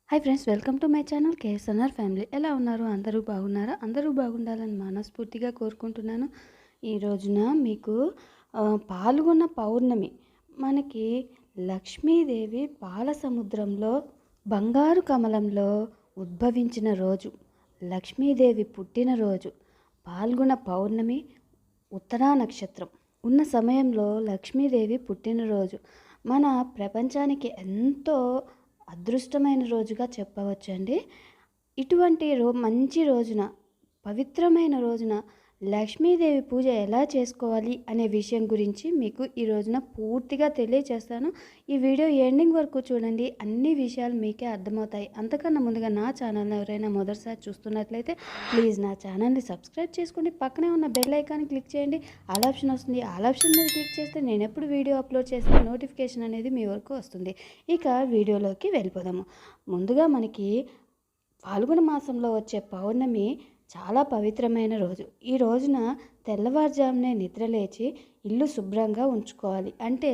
Hi friends, welcome to my channel KSNR family. ఎలా ఉన్నారు? అందరూ బాగున్నారా? అందరూ బాగుండాలని మనస్ఫూర్తిగా కోరుకుంటున్నాను. ఈ రోజున మీకు పాల్గొన్న పౌర్ణమి మనకి లక్ష్మీదేవి పాల సముద్రంలో బంగారు కమలంలో ఉద్భవించిన రోజు, లక్ష్మీదేవి పుట్టినరోజు, పాల్గొన పౌర్ణమి, ఉత్తరా నక్షత్రం ఉన్న సమయంలో లక్ష్మీదేవి పుట్టినరోజు మన ప్రపంచానికి ఎంతో అదృష్టమైన రోజుగా చెప్పవచ్చండి. ఇటువంటి మంచి రోజున, పవిత్రమైన రోజున లక్ష్మీదేవి పూజ ఎలా చేసుకోవాలి అనే విషయం గురించి మీకు ఈ రోజున పూర్తిగా తెలియచేస్తాను. ఈ వీడియో ఎండింగ్ వరకు చూడండి, అన్ని విషయాలు మీకే అర్థమవుతాయి. అంతకన్నా ముందుగా నా ఛానల్ని ఎవరైనా మొదటిసారి చూస్తున్నట్లయితే ప్లీజ్ నా ఛానల్ని సబ్స్క్రైబ్ చేసుకోండి. పక్కనే ఉన్న బెల్ ఐకాన్ని క్లిక్ చేయండి. ఆల్ ఆప్షన్ వస్తుంది. ఆల్ ఆప్షన్ మీద క్లిక్ చేస్తే నేను ఎప్పుడు వీడియో అప్లోడ్ చేసిన నోటిఫికేషన్ అనేది మీ వరకు వస్తుంది. ఇక వీడియోలోకి వెళ్ళిపోదాము. ముందుగా మనకి ఫాల్గుణ మాసంలో వచ్చే పౌర్ణమి చాలా పవిత్రమైన రోజు. ఈ రోజున తెల్లవారుజామునే నిద్రలేచి ఇల్లు శుభ్రంగా ఉంచుకోవాలి. అంటే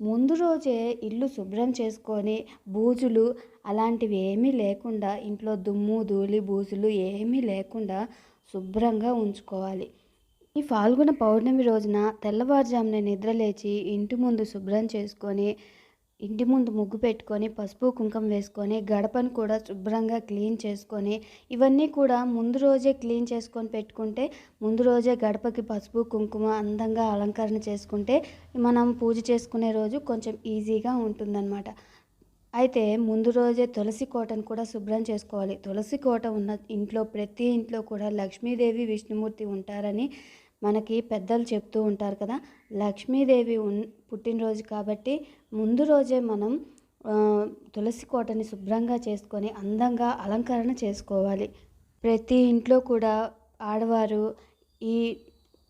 ముందు రోజే ఇల్లు శుభ్రం చేసుకొని బూజులు అలాంటివి ఏమీ లేకుండా, ఇంట్లో దుమ్ము ధూళి బూజులు ఏమీ లేకుండా శుభ్రంగా ఉంచుకోవాలి. ఈ ఫాల్గుణ పౌర్ణమి రోజున తెల్లవారుజామునే నిద్రలేచి ఇంటి ముందు శుభ్రం చేసుకొని, ఇంటి ముందు ముగ్గు పెట్టుకొని, పసుపు కుంకుమ వేసుకొని, గడపను కూడా శుభ్రంగా క్లీన్ చేసుకొని, ఇవన్నీ కూడా ముందు రోజే క్లీన్ చేసుకొని పెట్టుకుంటే, ముందు రోజే గడపకి పసుపు కుంకుమ అందంగా అలంకరణ చేసుకుంటే మనం పూజ చేసుకునే రోజు కొంచెం ఈజీగా ఉంటుందన్నమాట. అయితే ముందు రోజే తులసి కోటను కూడా శుభ్రం చేసుకోవాలి. తులసి కోట ఉన్న ఇంట్లో, ప్రతి ఇంట్లో కూడా లక్ష్మీదేవి విష్ణుమూర్తి ఉంటారని మనకి పెద్దలు చెప్తూ ఉంటారు కదా. లక్ష్మీదేవి పుట్టినరోజు కాబట్టి ముందు రోజే మనం తులసి కోటని శుభ్రంగా చేసుకొని అందంగా అలంకరణ చేసుకోవాలి. ప్రతి ఇంట్లో కూడా ఆడవారు ఈ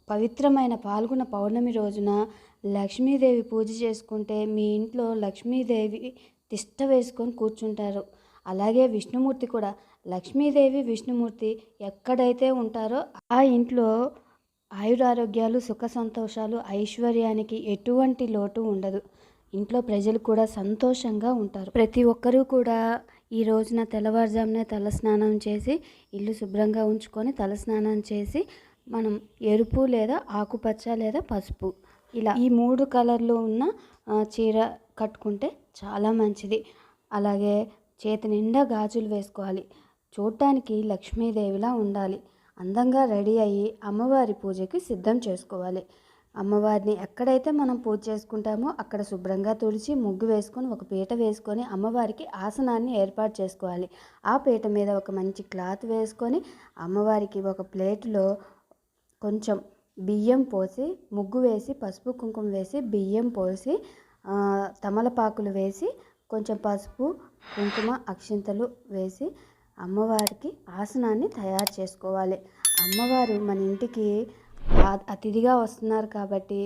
పవిత్రమైన పాల్గొన పౌర్ణమి రోజున లక్ష్మీదేవి పూజ చేసుకుంటే మీ ఇంట్లో లక్ష్మీదేవి తిష్ట వేసుకొని కూర్చుంటారు. అలాగే విష్ణుమూర్తి కూడా, లక్ష్మీదేవి విష్ణుమూర్తి ఎక్కడైతే ఉంటారో ఆ ఇంట్లో ఆయురారోగ్యాలు, సుఖ సంతోషాలు, ఐశ్వర్యానికి ఎటువంటి లోటు ఉండదు. ఇంట్లో ప్రజలు కూడా సంతోషంగా ఉంటారు. ప్రతి ఒక్కరూ కూడా ఈ రోజున తెల్లవారుజామునే తలస్నానం చేసి ఇల్లు శుభ్రంగా ఉంచుకొని తలస్నానం చేసి మనం ఎరుపు లేదా ఆకుపచ్చ లేదా పసుపు ఇలా ఈ 3 కలర్లు ఉన్న చీర కట్టుకుంటే చాలా మంచిది. అలాగే చేతి నిండా గాజులు వేసుకోవాలి. చూడటానికి లక్ష్మీదేవిలా ఉండాలి. అందంగా రెడీ అయ్యి అమ్మవారి పూజకి సిద్ధం చేసుకోవాలి. అమ్మవారిని ఎక్కడైతే మనం పూజ చేసుకుంటామో అక్కడ శుభ్రంగా తుడిచి ముగ్గు వేసుకొని ఒక పీట వేసుకొని అమ్మవారికి ఆసనాన్ని ఏర్పాటు చేసుకోవాలి. ఆ పీట మీద ఒక మంచి క్లాత్ వేసుకొని అమ్మవారికి ఒక ప్లేట్లో కొంచెం బియ్యం పోసి, ముగ్గు వేసి, పసుపు కుంకుమ వేసి, బియ్యం పోసి, తమలపాకులు వేసి, కొంచెం పసుపు కుంకుమ అక్షింతలు వేసి అమ్మవారికి ఆసనాన్ని తయారు చేసుకోవాలి. అమ్మవారు మన ఇంటికి అతిథిగా వస్తున్నారు కాబట్టి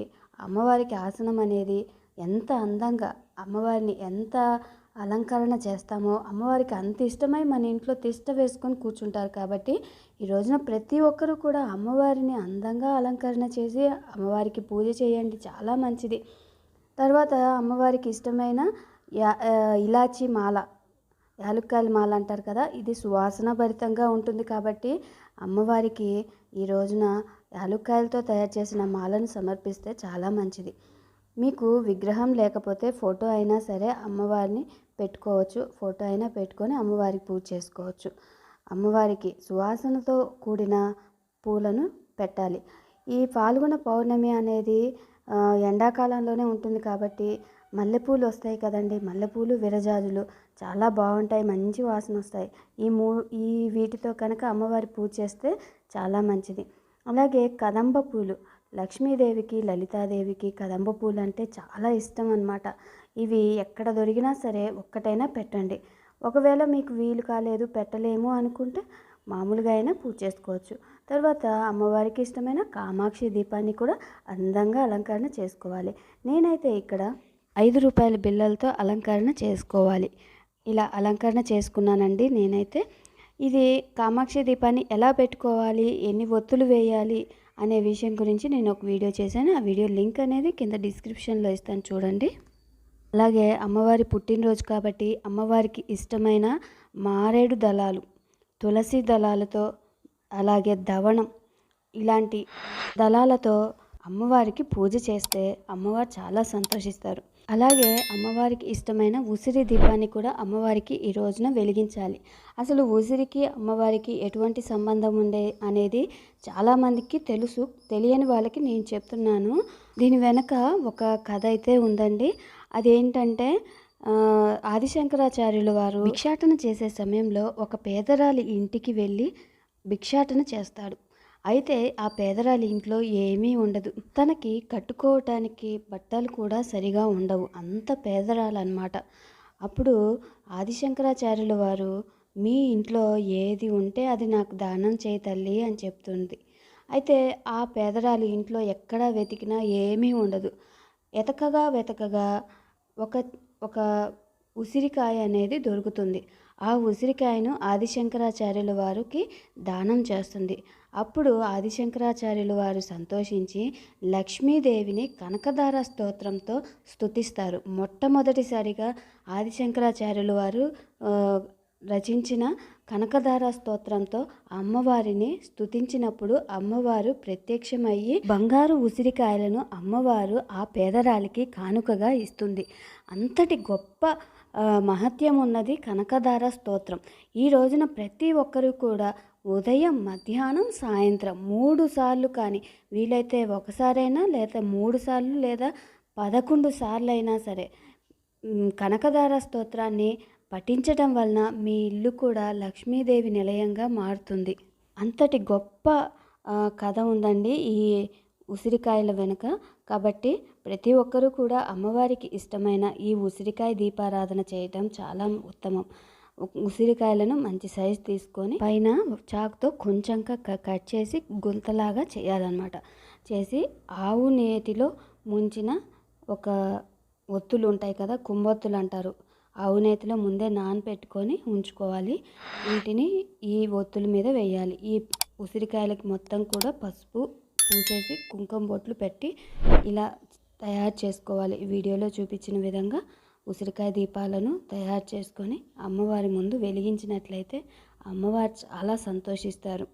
అమ్మవారికి ఆసనం అనేది ఎంత అందంగా, అమ్మవారిని ఎంత అలంకరణ చేస్తామో అమ్మవారికి అంత ఇష్టమై మన ఇంట్లో తిష్ట వేసుకొని కూర్చుంటారు. కాబట్టి ఈ రోజున ప్రతి ఒక్కరూ కూడా అమ్మవారిని అందంగా అలంకరణ చేసి అమ్మవారికి పూజ చేయండి, చాలా మంచిది. తర్వాత అమ్మవారికి ఇష్టమైన ఇలాచీ మాల, యాలుక్కాయల మాల అంటారు కదా, ఇది సువాసన భరితంగా ఉంటుంది. కాబట్టి అమ్మవారికి ఈ రోజున యాలుక్కాయలతో తయారు చేసిన మాలను సమర్పిస్తే చాలా మంచిది. మీకు విగ్రహం లేకపోతే ఫోటో అయినా సరే అమ్మవారిని పెట్టుకోవచ్చు. ఫోటో అయినా పెట్టుకొని అమ్మవారికి పూజ చేసుకోవచ్చు. అమ్మవారికి సువాసనతో కూడిన పూలను పెట్టాలి. ఈ పాల్గొన పౌర్ణమి అనేది ఎండాకాలంలోనే ఉంటుంది కాబట్టి మల్లెపూలు వస్తాయి కదండి, మల్లెపూలు, విరజాజులు చాలా బాగుంటాయి, మంచి వాసన వస్తాయి. ఈ వీటితో కనుక అమ్మవారి పూజ చేస్తే చాలా మంచిది. అలాగే కదంబ పూలు, లక్ష్మీదేవికి లలితాదేవికి కదంబ పూలు అంటే చాలా ఇష్టం అన్నమాట. ఇవి ఎక్కడ దొరికినా సరే ఒక్కటైనా పెట్టండి. ఒకవేళ మీకు వీలు కాలేదు, పెట్టలేము అనుకుంటే మామూలుగా అయినా పూజ చేసుకోవచ్చు. తర్వాత అమ్మవారికి ఇష్టమైన కామాక్షి దీపాన్ని కూడా అందంగా అలంకరణ చేసుకోవాలి. నేనైతే ఇక్కడ 5 రూపాయల బిళ్ళలతో అలంకరణ చేసుకోవాలి. ఇలా అలంకరణ చేసుకున్నానండి నేనైతే. ఇది కామాక్షి దీపాన్ని ఎలా పెట్టుకోవాలి, ఎన్ని ఒత్తులు వేయాలి అనే విషయం గురించి నేను ఒక వీడియో చేశాను. ఆ వీడియో లింక్ అనేది కింద డిస్క్రిప్షన్లో ఇస్తాను, చూడండి. అలాగే అమ్మవారి పుట్టినరోజు కాబట్టి అమ్మవారికి ఇష్టమైన మారేడు దళాలు, తులసి దళాలతో, అలాగే దవనం ఇలాంటి దళాలతో అమ్మవారికి పూజ చేస్తే అమ్మవారు చాలా సంతోషిస్తారు. అలాగే అమ్మవారికి ఇష్టమైన ఉసిరి దీపాన్ని కూడా అమ్మవారికి ఈ రోజున వెలిగించాలి. అసలు ఉసిరికి అమ్మవారికి ఎటువంటి సంబంధం ఉండే అనేది చాలామందికి తెలుసు. తెలియని వాళ్ళకి నేను చెప్తున్నాను. దీని వెనక ఒక కథ అయితే ఉందండి. అదేంటంటే ఆదిశంకరాచార్యుల వారు భిక్షాటన చేసే సమయంలో ఒక పేదరాలి ఇంటికి వెళ్ళి భిక్షాటన చేస్తాడు. అయితే ఆ పేదరాలి ఇంట్లో ఏమీ ఉండదు. తనకి కట్టుకోవటానికి బట్టలు కూడా సరిగా ఉండవు. అంత పేదరాలన్నమాట. అప్పుడు ఆదిశంకరాచార్యుల వారు మీ ఇంట్లో ఏది ఉంటే అది నాకు దానం చేయి తల్లి అని చెప్తుంది. అయితే ఆ పేదరాలి ఇంట్లో ఎక్కడా వెతికినా ఏమీ ఉండదు. వెతకగా ఒక ఒక ఉసిరికాయ అనేది దొరుకుతుంది. ఆ ఉసిరికాయను ఆదిశంకరాచార్యుల వారికి దానం చేస్తుంది. అప్పుడు ఆదిశంకరాచార్యుల వారు సంతోషించి లక్ష్మీదేవిని కనకధార స్తోత్రంతో స్తుతిస్తారు. మొట్టమొదటిసారిగా ఆదిశంకరాచార్యుల వారు రచించిన కనకధార స్తోత్రంతో అమ్మవారిని స్తుతించినప్పుడు అమ్మవారు ప్రత్యక్షమయ్యి బంగారు ఉసిరికాయలను అమ్మవారు ఆ పేదరాలికి కానుకగా ఇస్తుంది. అంతటి గొప్ప మహత్యం ఉన్నది కనకధార స్తోత్రం. ఈ రోజున ప్రతి ఒక్కరూ కూడా ఉదయం, మధ్యాహ్నం, సాయంత్రం 3 సార్లు కానీ వీలైతే ఒకసారైనా లేదా 3 సార్లు లేదా 11 సార్లు అయినా సరే కనకధార స్తోత్రాన్ని పఠించడం వలన మీ ఇల్లు కూడా లక్ష్మీదేవి నిలయంగా మారుతుంది. అంతటి గొప్ప కథ ఉందండి ఈ ఉసిరికాయల వెనుక. కాబట్టి ప్రతి ఒక్కరూ కూడా అమ్మవారికి ఇష్టమైన ఈ ఉసిరికాయ దీపారాధన చేయటం చాలా ఉత్తమం. ఉసిరికాయలను మంచి సైజు తీసుకొని పైన చాకుతో కొంచెంగా కట్ చేసి గుంతలాగా చేయాలన్నమాట. చేసి ఆవు నేతిలో ముంచిన ఒక ఒత్తులు ఉంటాయి కదా, కుంభొత్తులు అంటారు. ఆవు నేతిలో ముందే నానపెట్టుకొని ఉంచుకోవాలి. వీటిని ఈ ఒత్తుల మీద వేయాలి. ఈ ఉసిరికాయలకి మొత్తం కూడా పసుపు పూసేసి కుంకుమ బొట్లు పెట్టి ఇలా తయారు చేసుకోవాలి. వీడియోలో చూపించిన విధంగా ఉసిరికాయ దీపాలను తయారు చేసుకొని అమ్మవారి ముందు వెలిగించినట్లయితే అమ్మవారు చాలా సంతోషిస్తారు.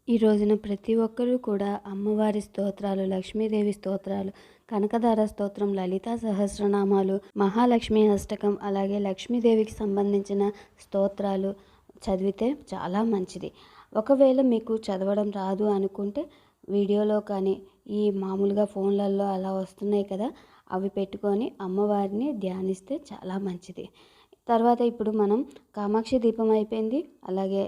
ఈ రోజున ప్రతి ఒక్కరూ కూడా అమ్మవారి స్తోత్రాలు, లక్ష్మీదేవి స్తోత్రాలు, కనకధార స్తోత్రం, లలితా సహస్రనామాలు, మహాలక్ష్మి అష్టకం, అలాగే లక్ష్మీదేవికి సంబంధించిన స్తోత్రాలు చదివితే చాలా మంచిది. ఒకవేళ మీకు చదవడం రాదు అనుకుంటే వీడియోలో కానీ ఈ మామూలుగా ఫోన్లలో అలా వస్తున్నాయి కదా, అవి పెట్టుకొని అమ్మవారిని ధ్యానిస్తే చాలా మంచిది. తర్వాత ఇప్పుడు మనం కామాక్షి దీపం అయిపోయింది, అలాగే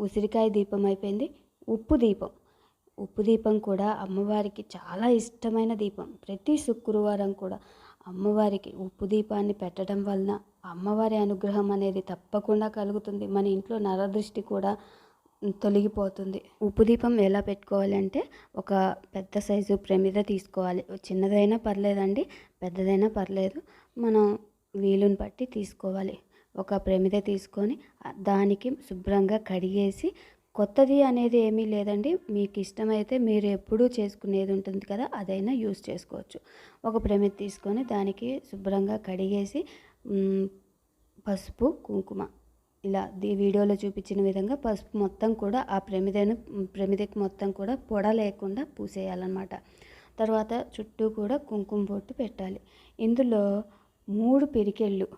ఉసిరికాయ దీపం అయిపోయింది. ఉప్పు దీపం కూడా అమ్మవారికి చాలా ఇష్టమైన దీపం. ప్రతి శుక్రవారం కూడా అమ్మవారికి ఉప్పు దీపాన్ని పెట్టడం వలన అమ్మవారి అనుగ్రహం అనేది తప్పకుండా కలుగుతుంది. మన ఇంట్లో నరదృష్టి కూడా తొలగిపోతుంది. ఉప్పు దీపం ఎలా పెట్టుకోవాలి అంటే ఒక పెద్ద సైజు ప్రమిద తీసుకోవాలి. చిన్నదైనా పర్లేదండి, పెద్దదైనా పర్లేదు, మనం వీలుని బట్టి తీసుకోవాలి. ఒక ప్రమిద తీసుకొని దానికి శుభ్రంగా కడిగేసి, కొత్తది అనేది ఏమీ లేదండి, మీకు ఇష్టమైతే మీరు ఎప్పుడూ చేసుకునేది ఉంటుంది కదా, అదైనా యూస్ చేసుకోవచ్చు. ఒక ప్రమిద తీసుకొని దానికి శుభ్రంగా కడిగేసి పసుపు, కుంకుమ ఇలా వీడియోలో చూపించిన విధంగా పసుపు మొత్తం కూడా ఆ ప్రమిదకి మొత్తం కూడా పొడ లేకుండా పూసేయాలన్నమాట. తర్వాత చుట్టూ కూడా కుంకుమ బొట్టు పెట్టాలి. ఇందులో 3 పిరికెళ్ళు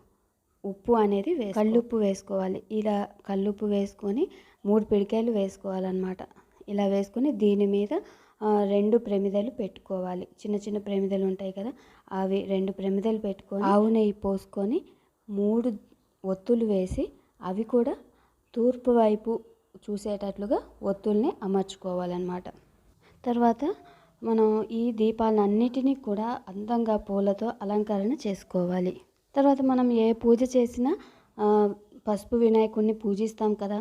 ఉప్పు అనేది కల్లుప్పు వేసుకోవాలి. ఇలా కల్లుప్పు వేసుకొని 3 పిడికెళ్ళు వేసుకోవాలన్నమాట. ఇలా వేసుకొని దీని మీద 2 ప్రమిదలు పెట్టుకోవాలి. చిన్న చిన్న ప్రమిదలు ఉంటాయి కదా, అవి 2 ప్రమిదలు పెట్టుకొని ఆవు నెయ్యి పోసుకొని 3 ఒత్తులు వేసి అవి కూడా తూర్పు వైపు చూసేటట్లుగా ఒత్తుల్ని అమర్చుకోవాలన్నమాట. తర్వాత మనం ఈ దీపాలన్నిటినీ కూడా అందంగా పూలతో అలంకరణ చేసుకోవాలి. తర్వాత మనం ఏ పూజ చేసినా పసుపు వినాయకుడిని పూజిస్తాం కదా,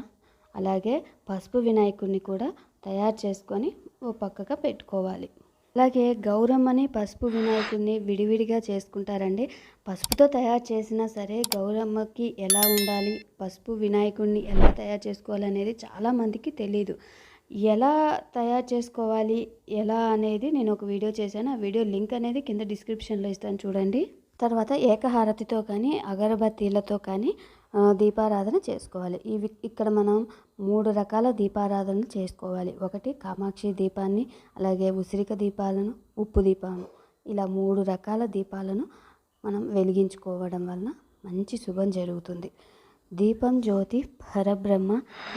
అలాగే పసుపు వినాయకుడిని కూడా తయారు చేసుకొని ఓ పక్కగా పెట్టుకోవాలి. అలాగే గౌరమ్మని పసుపు వినాయకుడిని విడివిడిగా చేసుకుంటారండి. పసుపుతో తయారు చేసినా సరే గౌరమ్మకి ఎలా ఉండాలి, పసుపు వినాయకుడిని ఎలా తయారు చేసుకోవాలి అనేది చాలామందికి తెలీదు. ఎలా తయారు చేసుకోవాలి ఎలా అనేది నేను ఒక వీడియో చేశాను. ఆ వీడియో లింక్ అనేది కింద డిస్క్రిప్షన్లో ఇస్తాను చూడండి. తర్వాత ఏకహారతితో కానీ అగరబత్తీలతో కానీ దీపారాధన చేసుకోవాలి. ఇక్కడ మనం 3 రకాల దీపారాధన చేసుకోవాలి. ఒకటి కామాక్షి దీపాన్ని, అలాగే ఉసిరిక దీపాలను, ఉప్పు దీపాలను, ఇలా 3 రకాల దీపాలను మనం వెలిగించుకోవడం వలన మంచి శుభం జరుగుతుంది. దీపం జ్యోతి పరబ్రహ్మ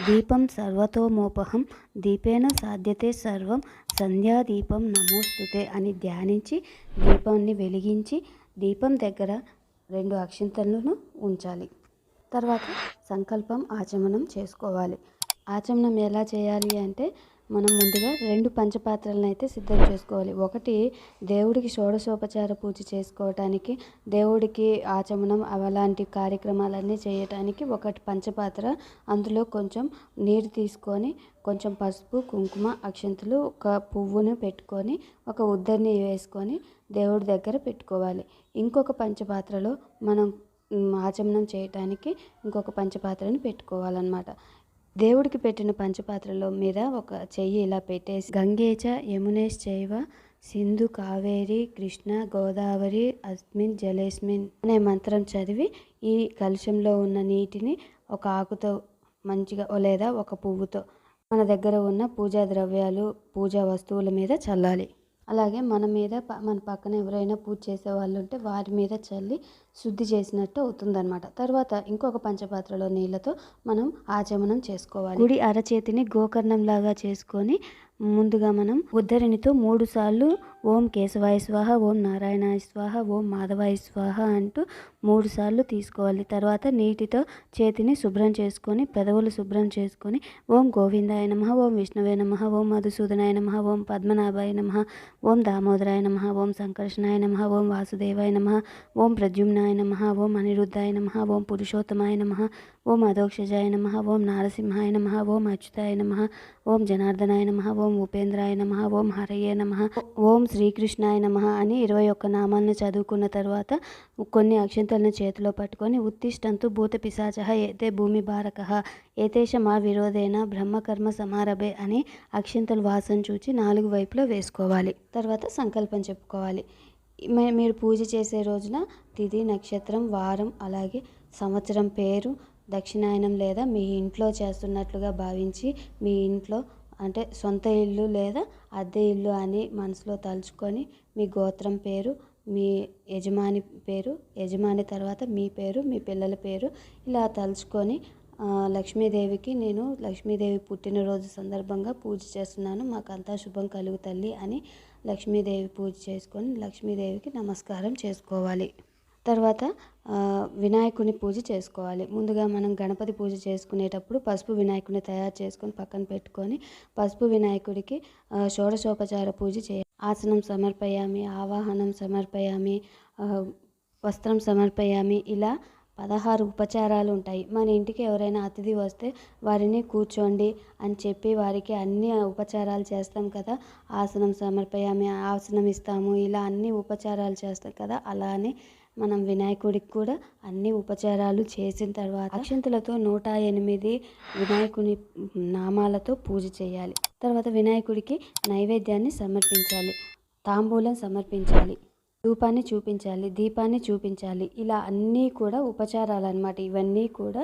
దీపం సర్వతోమోపహం దీపేన సాధ్యతే సర్వం సంధ్యాదీపం నమోస్తుతే అని ధ్యానించి దీపాన్ని వెలిగించి దీపం దగ్గర 2 అక్షింతలను ఉంచాలి. తర్వాత సంకల్పం ఆచమనం చేసుకోవాలి. ఆచమనం ఎలా చేయాలి అంటే మనం ముందుగా 2 పంచపాత్రలను అయితే సిద్ధం చేసుకోవాలి. ఒకటి దేవుడికి షోడశోపచార పూజ చేసుకోవటానికి, దేవుడికి ఆచమనం అలాంటి కార్యక్రమాలన్నీ చేయటానికి ఒకటి పంచపాత్ర. అందులో కొంచెం నీరు తీసుకొని కొంచెం పసుపు, కుంకుమ, అక్షంతలు, ఒక పువ్వును పెట్టుకొని ఒక ఉద్దరిని వేసుకొని దేవుడి దగ్గర పెట్టుకోవాలి. ఇంకొక పంచపాత్రలో మనం ఆచమనం చేయటానికి ఇంకొక పంచపాత్రని పెట్టుకోవాలన్నమాట. దేవుడికి పెట్టిన పంచపాత్రలో మీద ఒక చెయ్యి ఇలా పెట్టేసి గంగేచ యమునేశ్ చైవ సింధు కావేరి కృష్ణ గోదావరి అస్మిన్ జలేస్మిన్ అనే మంత్రం చదివి ఈ కలశంలో ఉన్న నీటిని ఒక ఆకుతో మంచిగా లేదా ఒక పువ్వుతో మన దగ్గర ఉన్న పూజా ద్రవ్యాలు, పూజా వస్తువుల మీద చల్లాలి. అలాగే మన మీద మన పక్కన ఎవరైనా పూజ చేసే వాళ్ళు ఉంటే వారి మీద చల్లి శుద్ధి చేసినట్టు అవుతుందన్నమాట. తర్వాత ఇంకొక పంచపాత్రలో నీళ్ళతో మనం ఆచమనం చేసుకోవాలి. కుడి అరచేతిని గోకర్ణంలాగా చేసుకొని ముందుగా మనం ఉద్ధరిణితో 3 సార్లు ఓం కేశవాయ స్వాహ, ఓం నారాయణాయ స్వాహ, ఓం మాధవాయ స్వాహ అంటూ 3 సార్లు తీసుకోవాలి. తర్వాత నీటితో చేతిని శుభ్రం చేసుకొని పెదవులు శుభ్రం చేసుకొని ఓం గోవిందాయ నమః, ఓం విష్ణువే నమః, ఓం మధుసూదనాయ నమః, ఓం పద్మనాభాయ నమః, ఓం దామోదరాయ నమః, ఓం సంకర్షణాయ నమః, ఓం వాసుదేవాయ నమః, ఓం ప్రద్యుమ్నాయ నమః, ఓం అనిరుద్ధాయ నమః, ఓం పురుషోత్తమాయ నమః, ఓం అధోక్షజాయ నమః, ఓం నారసింహాయ నమః, ఓం అచ్యుతాయ నమః, ఓం జనార్దనాయ నమః, ఓం ఉపేంద్రాయ నమః, ఓం హరయే నమః, ఓం శ్రీకృష్ణాయ నమః అని 21 నామాలను చదువుకున్న తర్వాత కొన్ని అక్షంతలను చేతిలో పట్టుకొని ఉత్తిష్టంతు భూత పిశాచః ఏతే భూమి భారకః ఏతేష మా విరోధేన బ్రహ్మకర్మ సమారభే అని అక్షంతలు వాసన చూచి 4 వైపులో వేసుకోవాలి. తర్వాత సంకల్పం చెప్పుకోవాలి. మీరు పూజ చేసే రోజున తిథి, నక్షత్రం, వారం, అలాగే సంవత్సరం పేరు, దక్షిణాయనం లేదా మీ ఇంట్లో చేస్తున్నట్లుగా భావించి మీ ఇంట్లో అంటే సొంత ఇల్లు లేదా అద్దె ఇల్లు అని మనసులో తలుచుకొని మీ గోత్రం పేరు, మీ యజమాని పేరు, యజమాని తర్వాత మీ పేరు, మీ పిల్లల పేరు ఇలా తలుచుకొని లక్ష్మీదేవికి నేను లక్ష్మీదేవి పుట్టినరోజు సందర్భంగా పూజ చేస్తున్నాను, మాకంతా శుభం కలుగు తల్లి అని లక్ష్మీదేవి పూజ చేసుకొని లక్ష్మీదేవికి నమస్కారం చేసుకోవాలి. తర్వాత వినాయకుని పూజ చేసుకోవాలి. ముందుగా మనం గణపతి పూజ చేసుకునేటప్పుడు పసుపు వినాయకుని తయారు చేసుకొని పక్కన పెట్టుకొని పసుపు వినాయకుడికి షోడశోపచార పూజ చేయాలి. ఆసనం సమర్పయామి, ఆవాహనం సమర్పయామి, వస్త్రం సమర్పయామి ఇలా 16 ఉపచారాలు ఉంటాయి. మన ఇంటికి ఎవరైనా అతిథి వస్తే వారిని కూర్చోండి అని చెప్పి వారికి అన్ని ఉపచారాలు చేస్తాం కదా. ఆసనం సమర్పయామి, ఆసనం ఇస్తాము, ఇలా అన్ని ఉపచారాలు చేస్తాం కదా. అలానే మనం వినాయకుడికి కూడా అన్ని ఉపచారాలు చేసిన తర్వాత అక్షంతలతో 108 వినాయకుని నామాలతో పూజ చేయాలి. తర్వాత వినాయకుడికి నైవేద్యాన్ని సమర్పించాలి, తాంబూలం సమర్పించాలి, ధూపాన్ని చూపించాలి, దీపాన్ని చూపించాలి. ఇలా అన్నీ కూడా ఉపచారాలు అన్నమాట. ఇవన్నీ కూడా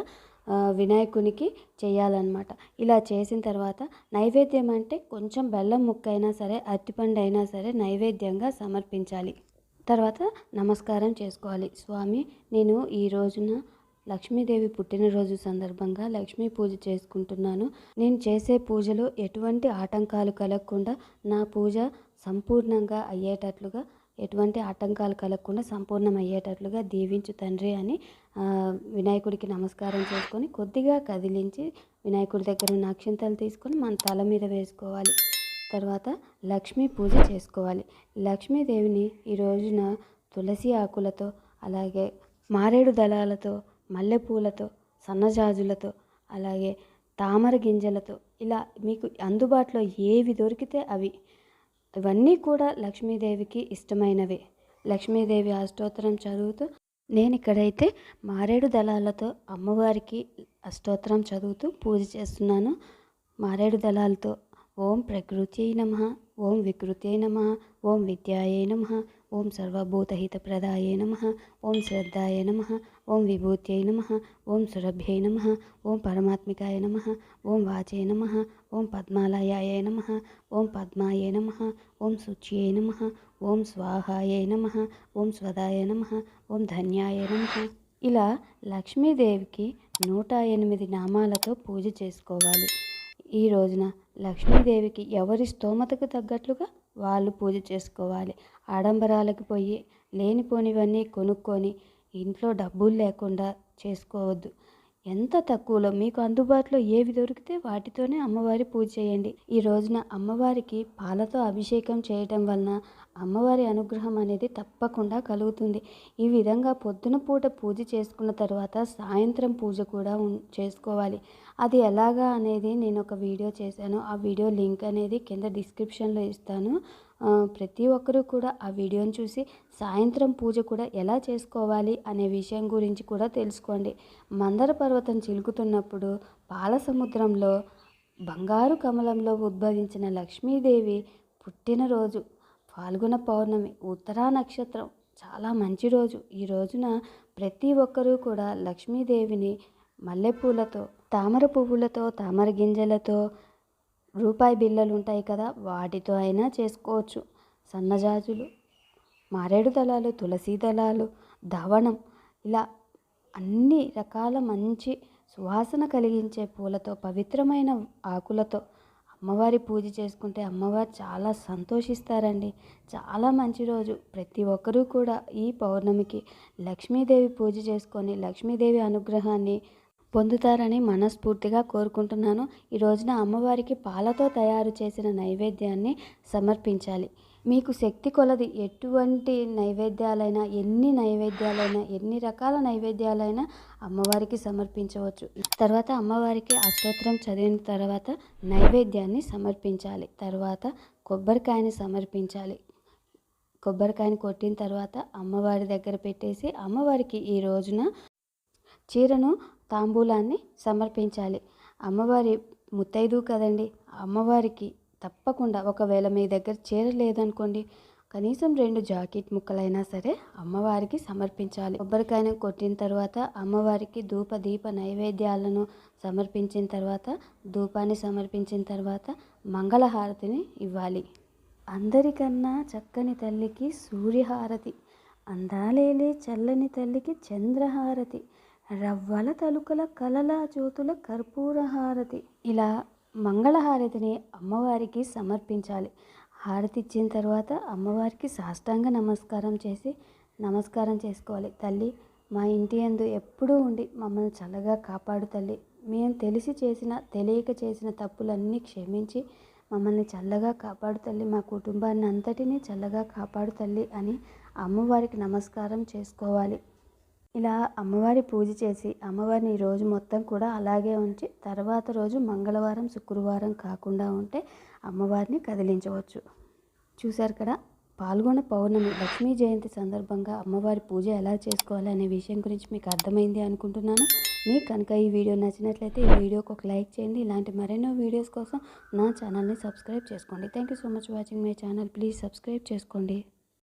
వినాయకునికి చేయాలన్నమాట. ఇలా చేసిన తర్వాత నైవేద్యం అంటే కొంచెం బెల్లం ముక్క అయినా సరే, అరటిపండు అయినా సరే నైవేద్యంగా సమర్పించాలి. తర్వాత నమస్కారం చేసుకోవాలి. స్వామి, నేను ఈ రోజున లక్ష్మీదేవి పుట్టినరోజు సందర్భంగా లక్ష్మీ పూజ చేసుకుంటున్నాను. నేను చేసే పూజలో ఎటువంటి ఆటంకాలు కలగకుండా నా పూజ సంపూర్ణంగా అయ్యేటట్లుగా, ఎటువంటి ఆటంకాలు కలగకుండా సంపూర్ణం అయ్యేటట్లుగా దీవించు తండ్రి అని వినాయకుడికి నమస్కారం చేసుకొని కొద్దిగా కదిలించి వినాయకుడి దగ్గర ఉన్న అక్షంతలు తీసుకొని మన తల మీద వేసుకోవాలి. తర్వాత లక్ష్మీ పూజ చేసుకోవాలి. లక్ష్మీదేవిని ఈ రోజున తులసి ఆకులతో, అలాగే మారేడు దళాలతో, మల్లెపూలతో, సన్నజాజులతో, అలాగే తామర గింజలతో ఇలా మీకు అందుబాటులో ఏవి దొరికితే అవి, ఇవన్నీ కూడా లక్ష్మీదేవికి ఇష్టమైనవే. లక్ష్మీదేవి అష్టోత్తరం చదువుతూ నేను ఇక్కడైతే మారేడు దళాలతో అమ్మవారికి అష్టోత్తరం చదువుతూ పూజ చేస్తున్నాను. మారేడు దళాలతో ఓం ప్రకృత్యై నమః, ఓం వికృత్యై నమః, ఓం విద్యాయై నమః, ఓం సర్వభూతహితప్రదాయే నమః, ఓం శ్రద్ధాయ నమః, ఓం విభూత్యై నమః, ఓం సురభ్యై నమః, ఓం పరమాత్మికాయ నమః, ఓం వాచే నమః, ఓం పద్మాలయాయ నమః, ఓం పద్మాయ నమః, ఓం శుచ్యై నమః, ఓం స్వాహాయ నమః, ఓం స్వదాయ నమః, ఓం ధన్యాయ నమః. ఇలా లక్ష్మీదేవికి 108 నామాలతో పూజ చేసుకోవాలి. ఈ రోజున లక్ష్మీదేవికి ఎవరి స్తోమతకు తగ్గట్లుగా వాళ్ళు పూజ చేసుకోవాలి. ఆడంబరాలకు పోయి లేనిపోనివన్నీ కొనుక్కొని ఇంట్లో డబ్బులు లేకుండా చేసుకోవద్దు. ఎంత తక్కువలో మీకు అందుబాటులో ఏవి దొరికితే వాటితోనే అమ్మవారి పూజ చేయండి. ఈ రోజున అమ్మవారికి పాలతో అభిషేకం చేయటం వలన అమ్మవారి అనుగ్రహం అనేది తప్పకుండా కలుగుతుంది. ఈ విధంగా పొద్దున పూట పూజ చేసుకున్న తర్వాత సాయంత్రం పూజ కూడా చేసుకోవాలి. అది ఎలాగా అనేది నేను ఒక వీడియో చేశాను. ఆ వీడియో లింక్ అనేది కింద డిస్క్రిప్షన్లో ఇస్తాను. ప్రతి ఒక్కరూ కూడా ఆ వీడియోని చూసి సాయంత్రం పూజ కూడా ఎలా చేసుకోవాలి అనే విషయం గురించి కూడా తెలుసుకోండి. మందర పర్వతం చిలుకుతున్నప్పుడు పాల సముద్రంలో బంగారు కమలంలో ఉద్భవించిన లక్ష్మీదేవి పుట్టినరోజు ఫాల్గుణ పౌర్ణమి, ఉత్తరా నక్షత్రం, చాలా మంచి రోజు. ఈ రోజున ప్రతి ఒక్కరూ కూడా లక్ష్మీదేవిని మల్లెపూలతో, తామర పువ్వులతో, తామర గింజలతో, రూపాయి బిళ్ళలు ఉంటాయి కదా, వాటితో అయినా చేసుకోవచ్చు. సన్నజాజులు, మారేడు దళాలు, తులసి దళాలు, దవనం, ఇలా అన్ని రకాల మంచి సువాసన కలిగించే పూలతో, పవిత్రమైన ఆకులతో అమ్మవారి పూజ చేసుకుంటే అమ్మవారు చాలా సంతోషిస్తారండి. చాలా మంచి రోజు. ప్రతి ఒక్కరూ కూడా ఈ పౌర్ణమికి లక్ష్మీదేవి పూజ చేసుకొని లక్ష్మీదేవి అనుగ్రహాన్ని పొందుతారని మనస్ఫూర్తిగా కోరుకుంటున్నాను. ఈ రోజున అమ్మవారికి పాలతో తయారు చేసిన నైవేద్యాన్ని సమర్పించాలి. మీకు శక్తి కొలది ఎటువంటి నైవేద్యాలైనా, ఎన్ని రకాల నైవేద్యాలైనా అమ్మవారికి సమర్పించవచ్చు. తర్వాత అమ్మవారికి అష్టోత్తరం చదివిన తర్వాత నైవేద్యాన్ని సమర్పించాలి. తర్వాత కొబ్బరికాయని సమర్పించాలి. కొబ్బరికాయని కొట్టిన తర్వాత అమ్మవారి దగ్గర పెట్టేసి అమ్మవారికి ఈ రోజున చీరను, తాంబూలాన్ని సమర్పించాలి. అమ్మవారి ముత్తైదు కదండి. అమ్మవారికి తప్పకుండా, ఒకవేళ మీ దగ్గర చీర లేదనుకోండి, కనీసం 2 జాకెట్ ముక్కలైనా సరే అమ్మవారికి సమర్పించాలి. కొబ్బరికాయను కొట్టిన తర్వాత అమ్మవారికి ధూప దీప నైవేద్యాలను సమర్పించిన తర్వాత, ధూపాన్ని సమర్పించిన తర్వాత మంగళహారతిని ఇవ్వాలి. అందరికన్నా చక్కని తల్లికి సూర్యహారతి, అందాలేలే చల్లని తల్లికి చంద్రహారతి, రవ్వల తలుకల కలల జ్యోతుల కర్పూర హారతి. ఇలా మంగళహారతిని అమ్మవారికి సమర్పించాలి. హారతి ఇచ్చిన తర్వాత అమ్మవారికి సాష్టాంగ నమస్కారం చేసుకోవాలి. తల్లి, మా ఇంటి యందు ఎప్పుడూ ఉండి మమ్మల్ని చల్లగా కాపాడు తల్లి. మేము తెలియక చేసిన తప్పులన్నీ క్షమించి మమ్మల్ని చల్లగా కాపాడు తల్లి. మా కుటుంబాన్ని అంతటినీ చల్లగా కాపాడు తల్లి అని అమ్మవారికి నమస్కారం చేసుకోవాలి. ఇలా అమ్మవారి పూజ చేసి అమ్మవారిని ఈ రోజు మొత్తం కూడా అలాగే ఉంచి తర్వాత రోజు మంగళవారం, శుక్రవారం కాకుండా ఉంటే అమ్మవారిని కదిలించవచ్చు. చూశారు కదా, పాల్గొన పౌర్ణమి లక్ష్మీ జయంతి సందర్భంగా అమ్మవారి పూజ ఎలా చేసుకోవాలి అనే విషయం గురించి మీకు అర్థమైంది అనుకుంటున్నాను. మీకు కనుక ఈ వీడియో నచ్చినట్లయితే ఈ వీడియోకి ఒక లైక్ చేయండి. ఇలాంటి మరెన్నో వీడియోస్ కోసం నా ఛానల్ని సబ్స్క్రైబ్ చేసుకోండి. Thank you so much watching my channel. Please subscribe చేసుకోండి.